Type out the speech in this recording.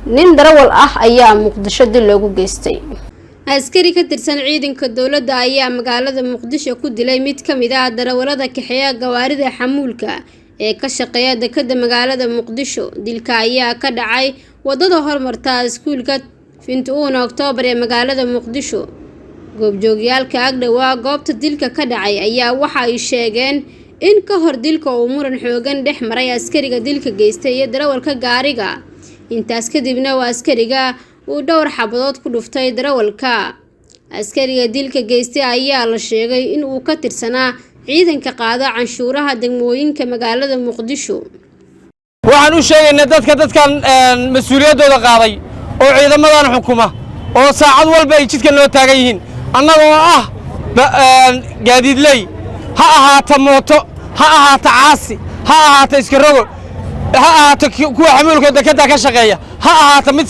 nin darawal ah ayaa Muqdisho dil loogu geystay. askari ka tirsan ciidanka dawladda ayaa magaalada Muqdisho ku dilay mid ka mid ah darawalada kaxeeya gawaarida xamuulka ee ka shaqeeya dekedda magaalada Muqdisho. Dilka ayaa ka dhacay wadada hormarta iskuulka 21 Oktoobar ee magaalada Muqdisho. goobjoogayaalka agdhawaa goobta dilka ka dhacay ayaa waxa ay sheegeen in ka hor dilka uu muran xoogan dhex maray askariga dilka geystay iyo darawalka gaariga. intaas kadibna waa askariga uu dhowr xabadood ku dhuftay darawalka. askariga dilka geystay ayaa la sheegay in uu ka tirsanaa ciidanka qaada canshuuraha degmooyinka magaalada Muqdisho. waxaan u sheegaynaa dadkan mas'uuliyadooda qaaday oo ciidamadan xukuma oo saacad walba ay jidka noo taagan yihiin annagoo ah gaadiidley ha ahaato mooto ha ahaato caasi ha ahaato iska rogo ha ahaato kuwa xamuulka dekedda ka shaqeeya ha ahaato mid